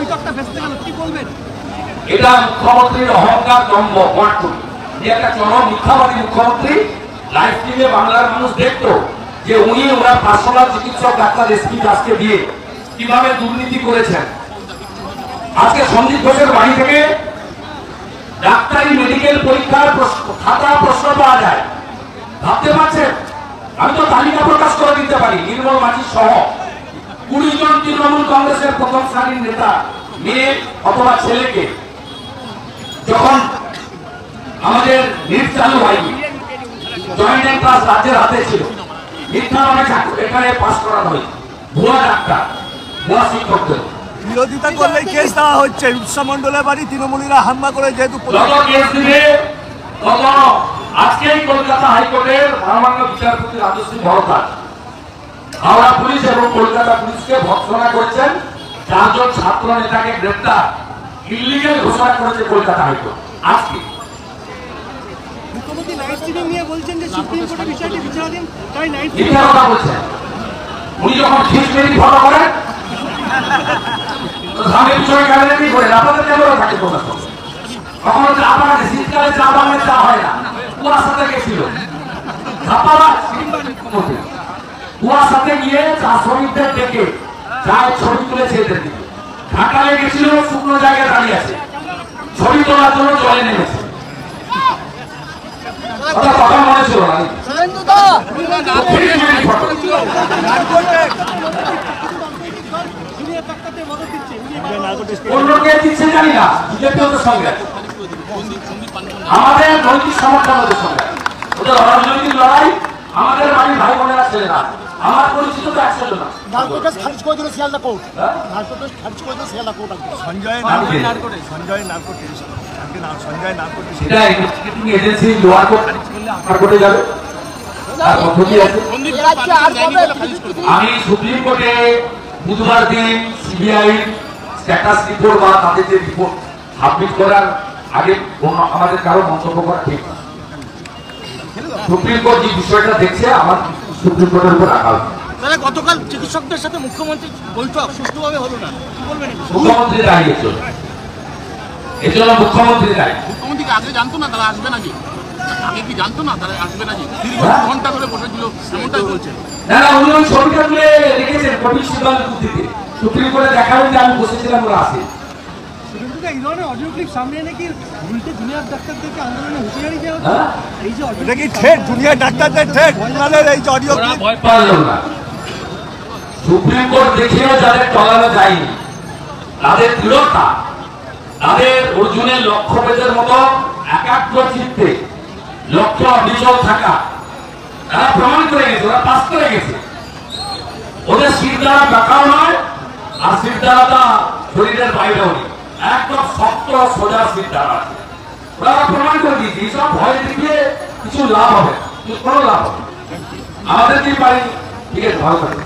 বৈঠকটা ভেস্তে গেল, কি বলবেন? এটা মুখ্যমন্ত্রীর অহংকার, দম্ভ, পট্টুলি। যে একটা চরম মিথ্যাবাদী মুখ্যমন্ত্রী। লাইভ স্ট্রিমে বাংলার মানুষ দেখতো যে উনি ওনার পার্সোনাল চিকিৎসক ডাক্তার এসপি দাসকে দিয়ে কিভাবে দুর্নীতি করেছেন। আজকে সন্দীপ ঘোষের বাড়ি থেকে ডাক্তারি মেডিকেল পরীক্ষার খাতা প্রশ্ন পাওয়া যায়। ভাবতে পারছেন? আমি তো তালিকা প্রকাশ করে দিতে পারি। নির্মল মাঝি সহ 20 জন তৃণমূল কংগ্রেসের প্রথম শ্রেণীর নেতা মেয়ে অথবা ছেলেকে যখন আমাদের নিট চালু হয়নি, জয়েন্ট ক্লাস রাজ্যের হাতে ছিল, মিথ্যা নামে এখানে পাস করানো হয়। ভুয়া ডাক্তার, ভুয়া শিক্ষকদের বিরোধিতা করলে কেস দেওয়া হচ্ছে। উৎসা মন্ডলের বাড়ি তৃণমূলীরা হামলা করে যেহেতু কেস দিবে, আজকেই কলকাতা হাইকোর্টের মহামান্য বিচারপতি রাজশ্রী ভরদ্বাজ হাওড়া পুলিশ এবং কলকাতা পুলিশকে ভর্ৎসনা করেছেন। 4 জন ছাত্র নেতাকে গ্রেপ্তার ইলিগাল ঘোষণা করেছে কলকাতা হাইকোর্ট আজকে। মুখ্যমন্ত্রী লাইভ স্ট্রিমিং নিয়ে বলছেন যে সুপ্রিম কোর্টের বিষয়টি বিচারাধীন, তাই লাইভ মিথ্যা কথা বলছেন। উনি যখন খিচমিরি ফলো করেন সামনে পিছনে ক্যামেরা করে আপনাদের ক্যামেরা থাকে প্রকাশ করে। কখনো আপনাদের শীতকালে চা বাংলা চা হয় না, কুয়াশাতে গেছিল কুয়াশাতে গিয়ে চা শ্রমিকদের ডেকে চায়ের ছবি তুলেছে এদের দিকে। ঢাকায় গেছিল, শুকনো জায়গায় দাঁড়িয়ে আছে, ছবি তোলার জন্য জলে নেমেছে। কথা মনে ছিল না অন্যকে দিচ্ছে জানি না, বিজেপি ওদের সঙ্গে আমাদের নৈতিক সমর্থন, ওদের সঙ্গে ওদের রাজনৈতিক লড়াই। আমাদের বাড়ির ভাই বোনেরা ছেলেরা আমার পরিচিত তো একসাথে না। খারিজ করে দিল শিয়ালদা কোর্ট, খারিজ করে দিল Sealdah court. Sanjay agency lower কোর্টে যাবে। আমি সুপ্রিম কোর্টে বুধবার দিন সিবিআই স্ট্যাটাস রিপোর্ট বা তাদের যে রিপোর্ট সাবমিট করার আগে আমাদের কারো মন্তব্য করা ঠিক না। সুপ্রিম কোর্ট যে বিষয়টা দেখছে আমার সুপ্রিম কোর্টের উপর রাখা হবে। গতকাল চিকিৎসকদের সাথে মুখ্যমন্ত্রীর বৈঠক সুষ্ঠুভাবে হলো না, কি বলবেন? মুখ্যমন্ত্রী দাঁড়িয়ে চল, এই জন্য মুখ্যমন্ত্রী দাঁড়িয়ে। মুখ্যমন্ত্রী আগে জানতো না তারা আসবে নাকি? আগে কি জানতো না তারা আসবে নাকি? 30 ঘন্টা ধরে বসেছিল, এমনটাই বলছেন। না না, উনি ওই ছবিটা তুলে রেখেছেন কপিল সিব্বালের বুদ্ধিতে। সুপ্রিম কোর্টে দেখাবেন যে আমি বসেছিলাম, ওরা আসে। এই ধরনের অডিও ক্লিপ সামনে নাকি উল্টে দুনিয়ার ডাক্তারদেরকে আন্দোলনে হুঁশিয়ারি দেওয়া হচ্ছে। এই যে এটা কি ঠেক দুনিয়ার ডাক্তারদের ঠেক? বাংলাদেশ এই যে অডিও ক্লিপ ভয় পারলো না। সুপ্রিম কোর্ট দেখিয়েও যাদের টলানো যায়নি, তাদের দৃঢ়তা, তাদের অর্জুনের লক্ষ্যভেদের মতো একাগ্র চিত্তে লক্ষ্য অবিচল থাকা, তারা প্রমাণ করে গেছে, ওরা পাস করে গেছে। ওদের শীত দ্বারা দেখাও নয়, আর শীত দ্বারাটা শরীরের বাইরেও নেই, একদম শক্ত সোজা শীত দ্বারা আছে। ওরা প্রমাণ করে দিয়েছে এইসব ভয় দেখিয়ে কিছু লাভ হবে, কোনো লাভ হবে আমাদের কি পারি। ঠিক আছে, ভালো থাকবে।